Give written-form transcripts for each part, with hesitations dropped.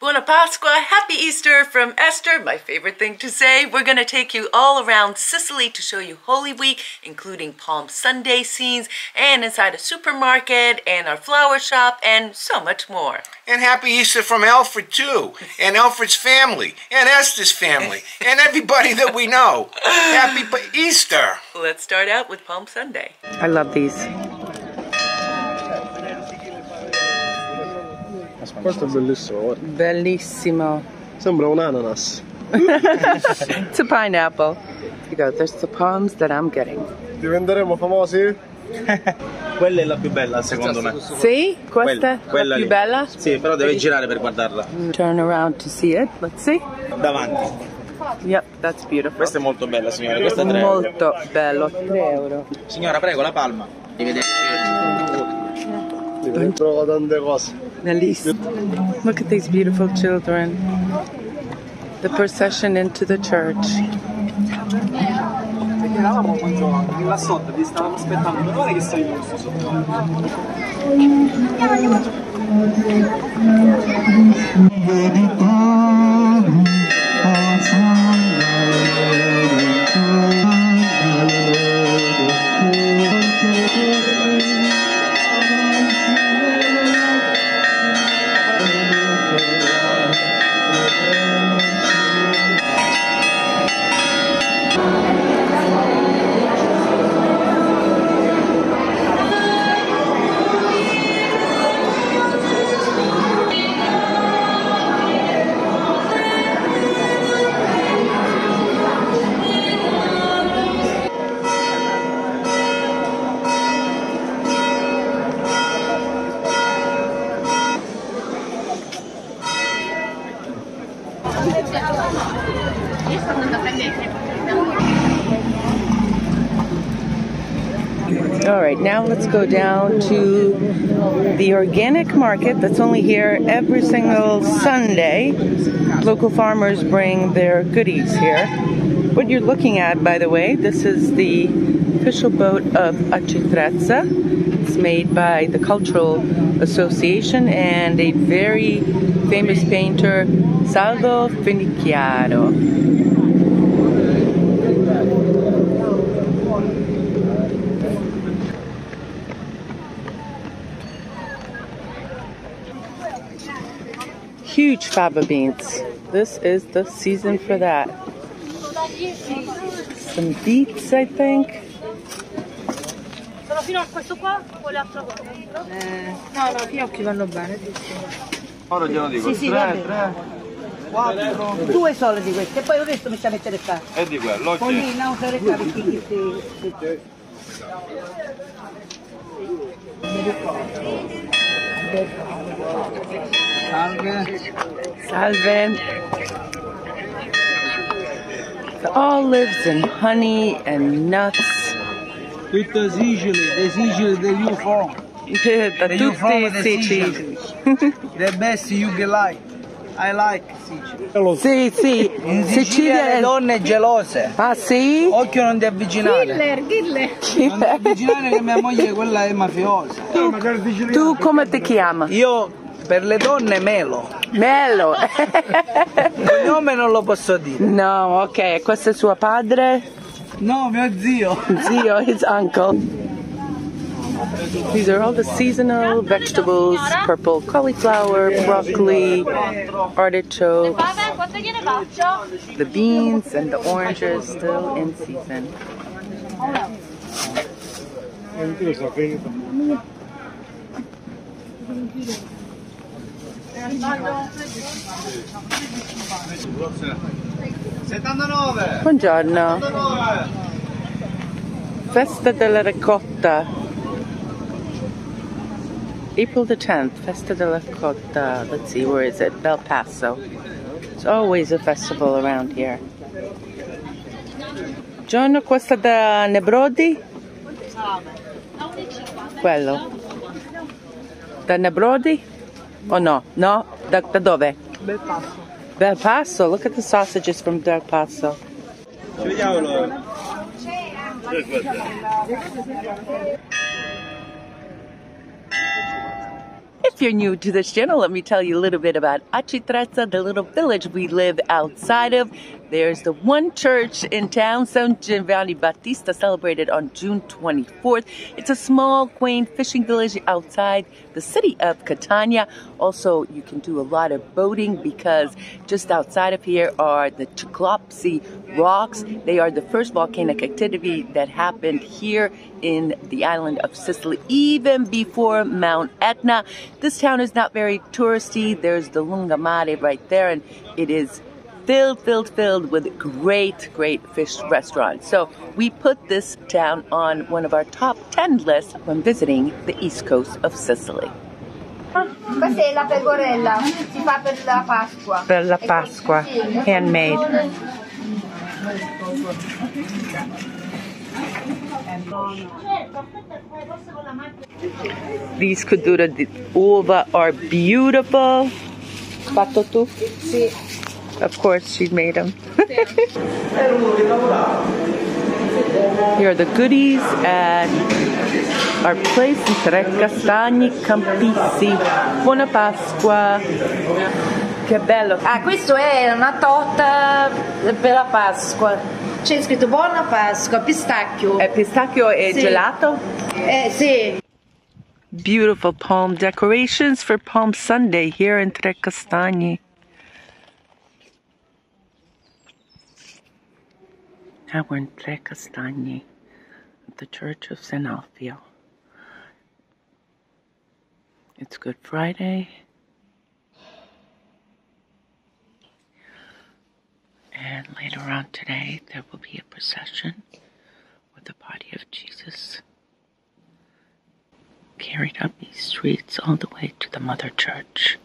Buona Pasqua, Happy Easter from Esther. My favorite thing to say. We're going to take you all around Sicily to show you Holy Week, including Palm Sunday scenes, and inside a supermarket, and our flower shop, and so much more. And Happy Easter from Alfred too, and Alfred's family, and Esther's family, and everybody that we know. Happy Easter! Let's start out with Palm Sunday. I love these. Questo è bellissimo, guarda. Bellissimo. Sembra un ananas. It's a pineapple. You go, there's the palms that I'm getting. Diventeremo famosi? Quella è la più bella secondo me. Sì? Questa è la più bella? Sì, però deve girare per guardarla. Turn around to see it. Let's see. Davanti. Yep, that's beautiful. Questa è molto bella, signora. Questa è 3 euro. Molto bello. 3 euro. Signora, prego, la palma. Arrivederci. Trovo tante cose. Bellissimo. Look at these beautiful children. The procession into the church. Eravamo là sotto, vi stavamo aspettando, però non è che stai giusto sotto. All right, now let's go down to the organic market that's only here every single Sunday. Local farmers bring their goodies here. What you're looking at, by the way, this is the official boat of Acitrezza. It's made by the Cultural Association and a very famous painter, Salvo Finicchiaro. Huge fava beans. This is the season for that. Some beets, I think. Sono fino a questo qua o le altre cose? No, fiocchi vanno bene. Ora glielo dico. Sì, 3, 4. 2 sole di queste, e poi il resto mi sta a mettere qua. E di quello, ok. Poi non fare qua perché Salve. It all lives in honey and nuts. Tutta Sicily, the Sicily that you from. Da tutti Sicily. The best you can like. I like Sicily. Sì. In Sicilia le donne gelose. Ah, sì? Occhio, non ti avvicinare. Non ti avvicinare che mia moglie quella è mafiosa. Tu come ti chiami? Io per le donne Melo. Melo. Il nome non lo posso dire. No, ok. Questo è suo padre? No, mio zio. Zio, his uncle. These are all the seasonal vegetables: purple cauliflower, broccoli, artichokes. The beans and the oranges still in season. Buongiorno. Festa della ricotta. April the 10th, Festa della Ricotta. Let's see, where is it? Bel Paso. There's always a festival around here. Giorno, questa da Nebrodi? Quello. Da Nebrodi? Oh no, no? Da dove? Bel Paso. Bel Paso, look at the sausages from Bel Paso. If you're new to this channel, let me tell you a little bit about Acitrezza, the little village we live outside of. There's the one church in town, San Giovanni Battista, celebrated on June 24th. It's a small, quaint fishing village outside the city of Catania. Also, you can do a lot of boating because just outside of here are the Trecastagni rocks. They are the first volcanic activity that happened here in the island of Sicily, even before Mount Etna. This town is not very touristy. There's the Lungomare right there, and it is filled with great fish restaurants. So we put this town on one of our top 10 lists when visiting the east coast of Sicily. Questa è la pecorella, si fa per la Pasqua. Per la Pasqua, handmade. These cotture di uva are beautiful. Fatto tu? Sì. Of course, she made them. Here are the goodies at our place in Trecastagni, Campisi. Buona Pasqua. Che bello. Ah, questo è una torta per la Pasqua. C'è scritto Buona Pasqua, pistacchio. Pistacchio e sì. Gelato? Sì. Beautiful palm decorations for Palm Sunday here in Trecastagni. Now we're in Trecastagni, at the Church of Saint Alfio. It's Good Friday. And later on today, there will be a procession with the body of Jesus carried up these streets all the way to the Mother Church.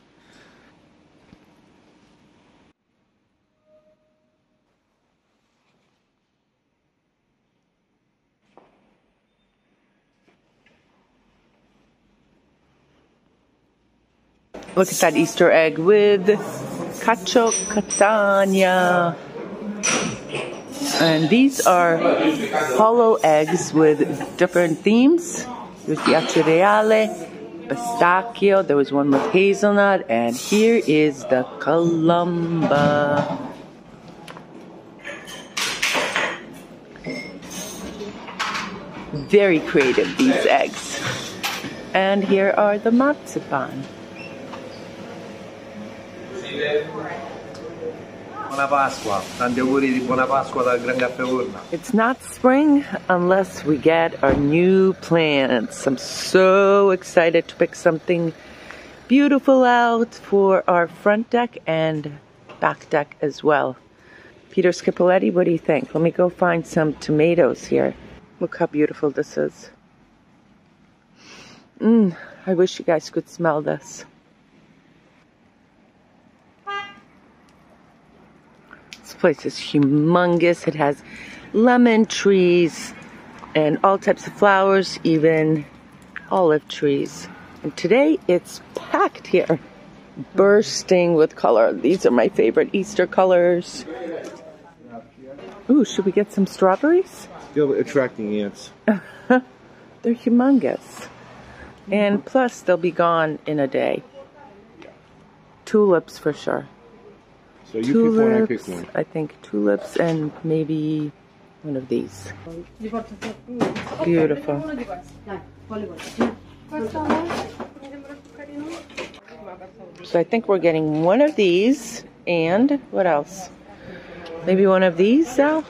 Look at that Easter egg with Cacio Catania. And these are hollow eggs with different themes. There's the Acereale, Pistachio, there was one with hazelnut, and here is the Columba. Very creative, these eggs. And here are the marzipan. Buona Pasqua, tanti auguri di Buona Pasqua dal Gran Caffè Urna. It's not spring unless we get our new plants. I'm so excited to pick something beautiful out for our front deck and back deck as well. Peter Scipoletti, what do you think? Let me go find some tomatoes here. Look how beautiful this is. I wish you guys could smell this. This place is humongous. It has lemon trees and all types of flowers, even olive trees. And today it's packed here, bursting with color. These are my favorite Easter colors. Ooh, should we get some strawberries? Still attracting ants. They're humongous. And plus, they'll be gone in a day. Tulips for sure. So you pick one, I pick one. I think tulips and maybe one of these. Beautiful. So I think we're getting one of these and what else? Maybe one of these, Sal?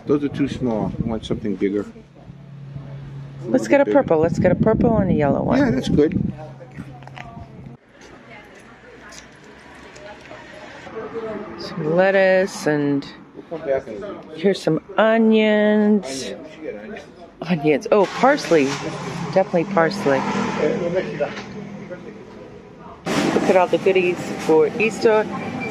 Those are too small. I want something bigger. Let's get a purple. Let's get a purple and a yellow one. Yeah, that's good. Some lettuce and here's some onions. Onions. Oh, parsley. Definitely parsley. Look at all the goodies for Easter.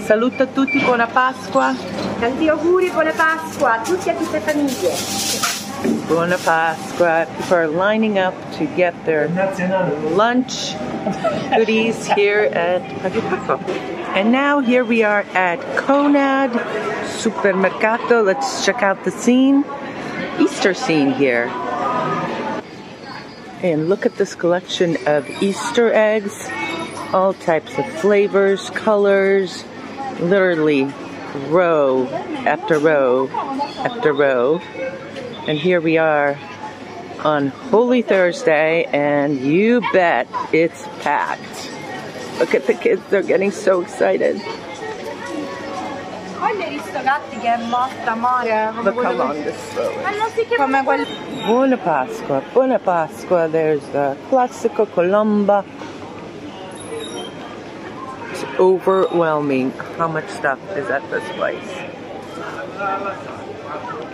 Saluto a tutti, buona Pasqua. Tanti auguri, buona Pasqua a tutti e a tutte le famiglie. Buona Pasqua. People are lining up to get their lunch goodies here at Pagliacco. And now here we are at Conad Supermercato. Let's check out the scene. Easter scene here. And look at this collection of Easter eggs. All types of flavors, colors, literally row after row after row. And here we are on Holy Thursday, and you bet it's packed. Look at the kids, they're getting so excited. Look how long this row is. Buona Pasqua, Buona Pasqua. There's the Classico Colomba. It's overwhelming how much stuff is at this place.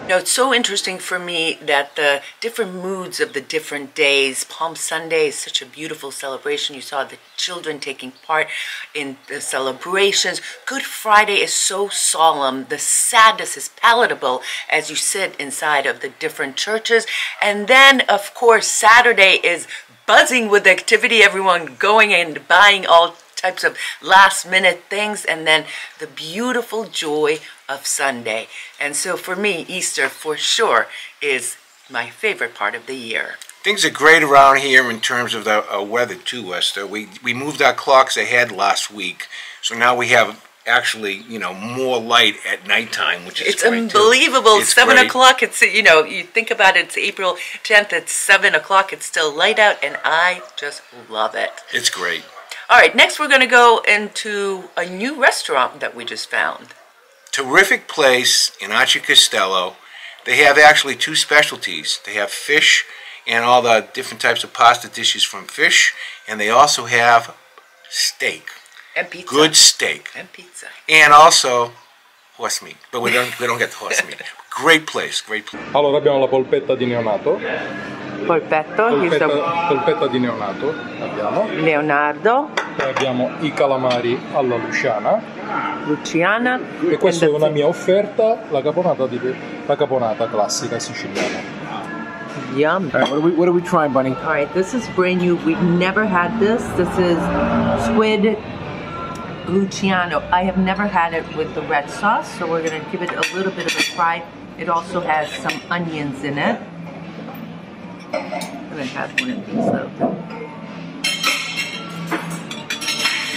You know, it's so interesting for me that the different moods of the different days. Palm Sunday is such a beautiful celebration. You saw the children taking part in the celebrations. Good Friday is so solemn. The sadness is palatable as you sit inside of the different churches. And then, of course, Saturday is buzzing with activity. Everyone going and buying all types of last-minute things, and then the beautiful joy of Sunday. And so for me, Easter for sure is my favorite part of the year. Things are great around here in terms of the weather too, Esther. We moved our clocks ahead last week, so now we have actually, you know, more light at nighttime, which is great. It's unbelievable. It's 7 great. o'clock. It's, you know, you think about it, it's April 10th, it's 7 o'clock, it's still light out, and I just love it. It's great. All right, next we're going to go into a new restaurant that we just found. Terrific place in Arce Castello. They have actually two specialties. They have fish and all the different types of pasta dishes from fish, and they also have steak. And pizza. Good steak. And pizza. And also horse meat, but we don't get the horse meat. Great place, great place. Allora abbiamo la polpetta di neonato. Polpetto, here's the Polpetta di neonato abbiamo. Leonardo, Poi abbiamo i calamari alla Luciana. Luciana, E questa è and una the- mia offerta, la caponata classica siciliana. Yum. All right, what are we trying, Bunny? All right, this is brand new. We've never had this. This is squid Luciano. I have never had it with the red sauce, so we're gonna give it a little bit of a try. It also has some onions in it. I'm gonna have one of these though.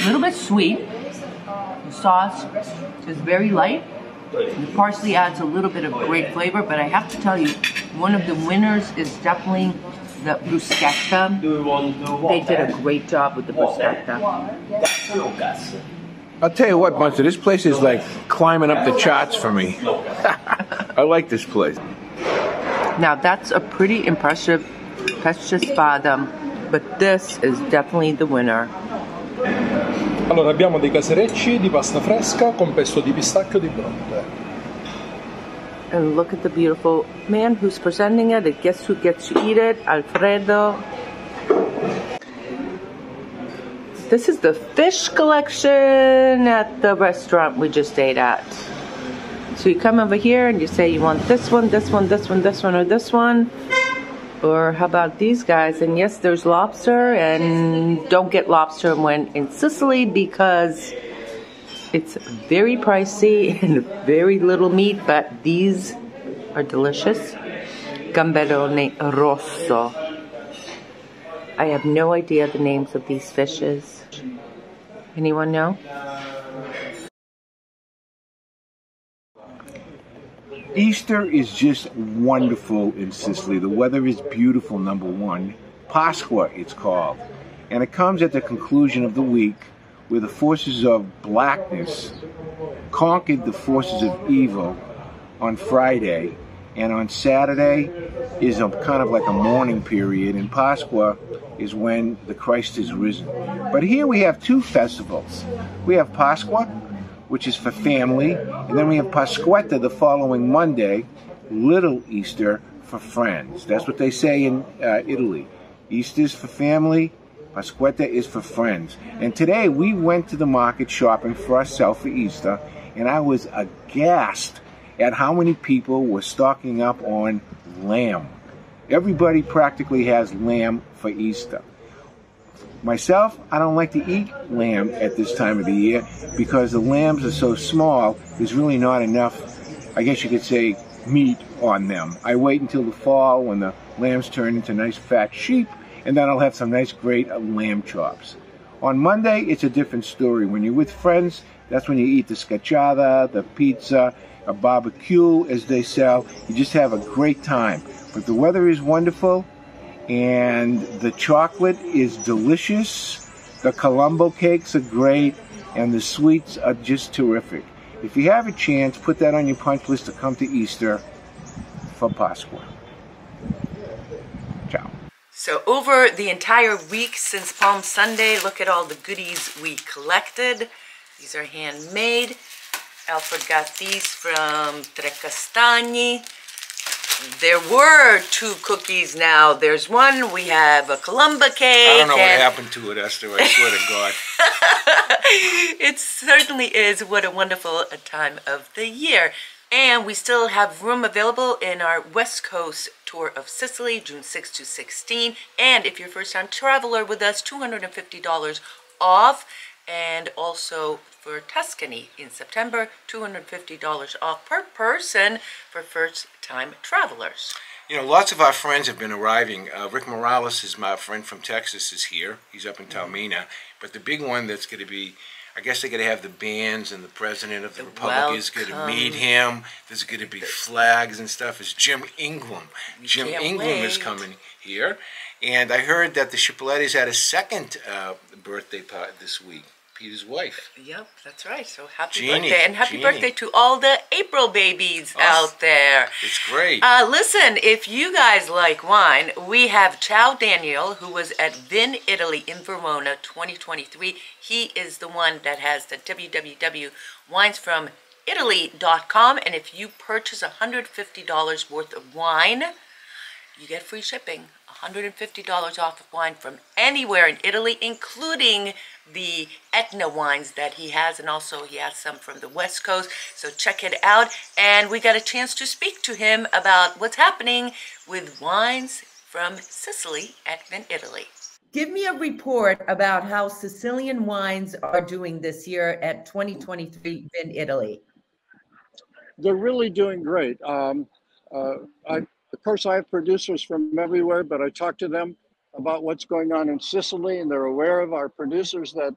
A little bit sweet. The sauce is very light. The parsley adds a little bit of great flavor, but I have to tell you, one of the winners is definitely the bruschetta. They did a great job with the bruschetta. I'll tell you what, Bunster, this place is like climbing up the charts for me. I like this place. Now that's a pretty impressive pesce spada, but this is definitely the winner. Allora abbiamo dei caserecci di pasta fresca con pesto di pistacchio di Bronte. And look at the beautiful man who's presenting it. And guess who gets to eat it? Alfredo. This is the fish collection at the restaurant we just ate at. So you come over here and you say you want this one, this one, this one, this one, or this one. Or how about these guys? And yes, there's lobster, and don't get lobster when in Sicily because it's very pricey and very little meat, but these are delicious. Gamberone rosso. I have no idea the names of these fishes. Anyone know? Easter is just wonderful in Sicily. The weather is beautiful, number one. Pasqua, it's called. And it comes at the conclusion of the week where the forces of blackness conquered the forces of evil on Friday. And on Saturday is a kind of like a mourning period. And Pasqua is when the Christ is risen. But here we have two festivals. We have Pasqua, which is for family, and then we have Pasquetta the following Monday, Little Easter for friends. That's what they say in Italy. Easter's for family, Pasquetta is for friends. And today we went to the market shopping for ourselves for Easter, and I was aghast at how many people were stocking up on lamb. Everybody practically has lamb for Easter. Myself, I don't like to eat lamb at this time of the year because the lambs are so small, there's really not enough, I guess you could say, meat on them. I wait until the fall when the lambs turn into nice fat sheep, And then I'll have some nice, great lamb chops. On Monday, it's a different story. When you're with friends, that's when you eat the scacciata, the pizza, a barbecue, as they sell. You just have a great time. But the weather is wonderful, and the chocolate is delicious. The Colombo cakes are great, and the sweets are just terrific. If you have a chance, put that on your punch list to come to Easter for Pasqua. Ciao. So over the entire week since Palm Sunday, look at all the goodies we collected. These are handmade. Alfred got these from Trecastagni. There were 2 cookies now. There's one. We have a Colombo cake. I don't know what happened to it, Esther. I swear to God. It certainly is. What a wonderful time of the year. And we still have room available in our West Coast tour of Sicily, June 6 to 16. And if you're a first-time traveler with us, $250 off. And also for Tuscany in September, $250 off per person for first-time travelers. You know, lots of our friends have been arriving. Rick Morales is my friend from Texas, is here. He's up in Taormina. But the big one that's going to be, I guess they're going to have the bands, and the president of the Republic is going to meet him. There's going to be flags and stuff. Is Jim Ingram. Jim Ingram is coming here. And I heard that the Chipolletti's had a second birthday party this week. Peter's wife. Yep, that's right. So happy birthday. And happy birthday to all the April babies out there. It's great. Listen, if you guys like wine, we have Ciao Daniel, who was at Vin Italy in Verona 2023. He is the one that has the www.winesfromitaly.com. And if you purchase $150 worth of wine, you get free shipping. $150 off of wine from anywhere in Italy, including the Etna wines that he has, and also he has some from the West Coast. So check it out. And we got a chance to speak to him about what's happening with wines from Sicily at Vin Italy. Give me a report about how Sicilian wines are doing this year at 2023 Vin Italy. They're really doing great. Of course, I have producers from everywhere, but I talk to them about what's going on in Sicily, and they're aware of our producers that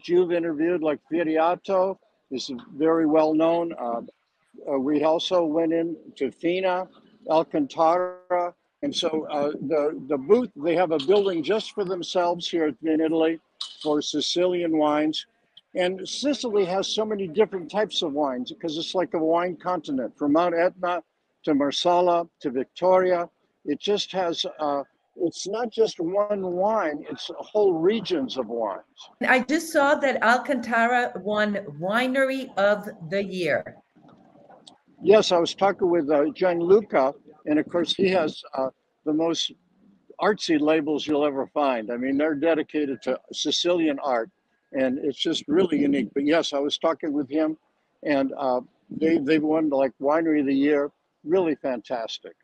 you've interviewed, like Viriato is very well known. We also went into Fina, Alcantara, and so the booth, they have a building just for themselves here in Italy for Sicilian wines. And Sicily has so many different types of wines because it's like a wine continent, from Mount Etna to Marsala to Victoria. It just has, it's not just one wine, it's whole regions of wines. I just saw that Alcantara won Winery of the Year. Yes, I was talking with Gianluca, and of course he has the most artsy labels you'll ever find. I mean, they're dedicated to Sicilian art, and it's just really unique. But yes, I was talking with him, and they've won like Winery of the Year. Really fantastic.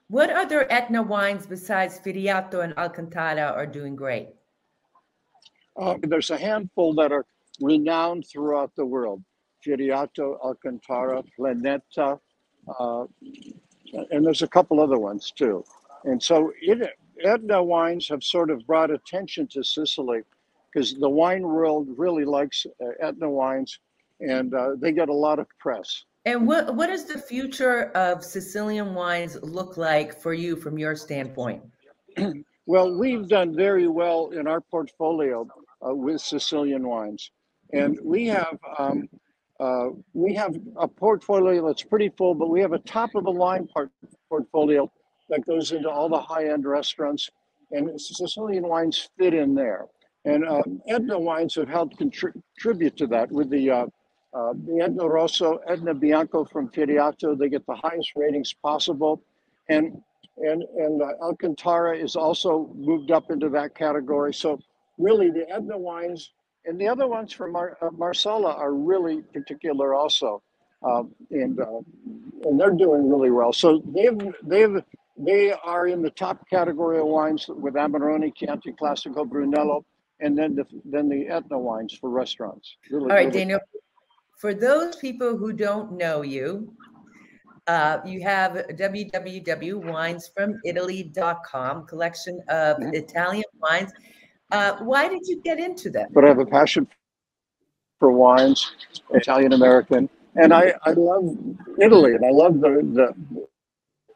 What other Etna wines besides Viriato and Alcantara are doing great? There's a handful that are renowned throughout the world. Viriato, Alcantara, Planeta, and there's a couple other ones too. And so Etna wines have sort of brought attention to Sicily because the wine world really likes Etna wines, and they get a lot of press. And what does the future of Sicilian wines look like for you from your standpoint? Well, we've done very well in our portfolio with Sicilian wines. And we have a portfolio that's pretty full, but we have a top of the line portfolio that goes into all the high-end restaurants, and Sicilian wines fit in there. And Etna wines have helped contribute to that with the Etna Rosso, Etna Bianco from Viriato. They get the highest ratings possible. And Alcantara is also moved up into that category. So really the Etna wines and the other ones from Marsala are really particular also. And they're doing really well. So they are in the top category of wines with Amarone, Chianti Classico, Brunello, and then the Etna wines for restaurants. Really, all right, Daniel. For those people who don't know you, You have www.winesfromitaly.com, collection of Italian wines. Why did you get into that? But I have a passion for wines, Italian American, and I love Italy, and I love the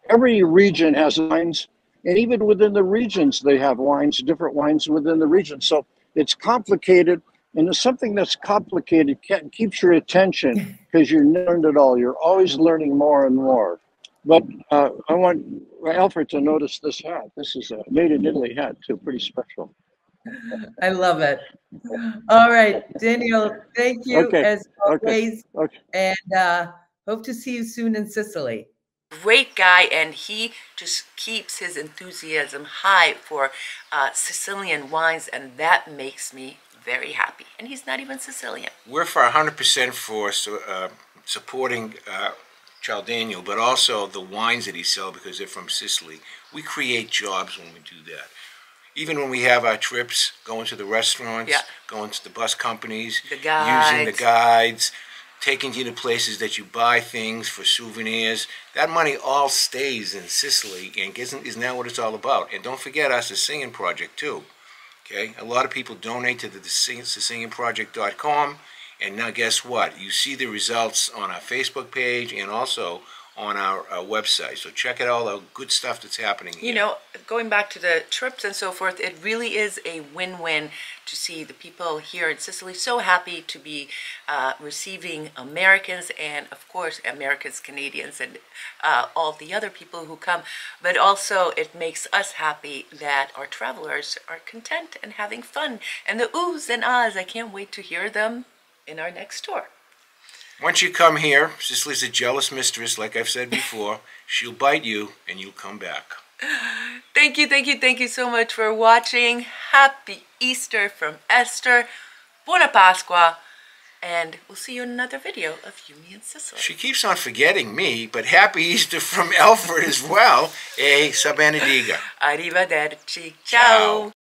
every region has wines, and even within the regions they have wines, different wines within the region. So it's complicated, and it's something that's complicated keeps your attention because you're learned it all. You're always learning more and more. But I want Alfred to notice this hat. This is a made in Italy hat too, pretty special. I love it. All right, Daniel, thank you as always. Okay. And hope to see you soon in Sicily. Great guy, and he just keeps his enthusiasm high for Sicilian wines, and that makes me very happy. And he's not even Sicilian. We're for 100% for supporting Charles Daniel, but also the wines that he sells because they're from Sicily. We create jobs when we do that. Even when we have our trips, going to the restaurants, going to the bus companies, using the guides, taking you to places that you buy things for souvenirs, that money all stays in Sicily and isn't that what it's all about? And don't forget us, the Singing Project, too. Okay, a lot of people donate to the singingproject.com, and now guess what? You see the results on our Facebook page and also on our website. So check out all the good stuff that's happening here. You know, going back to the trips and so forth, it really is a win-win to see the people here in Sicily so happy to be receiving Americans and, of course, Americans, Canadians, and all the other people who come. But also it makes us happy that our travelers are content and having fun. And the oohs and ahs, I can't wait to hear them in our next tour. Once you come here, Sicily's a jealous mistress, like I've said before. She'll bite you, and you'll come back. Thank you so much for watching. Happy Easter from Esther. Buona Pasqua. And we'll see you in another video of You, Me, and Sicily. She keeps on forgetting me, but Happy Easter from Alfred as well. E sa benediga. Arrivederci. Ciao.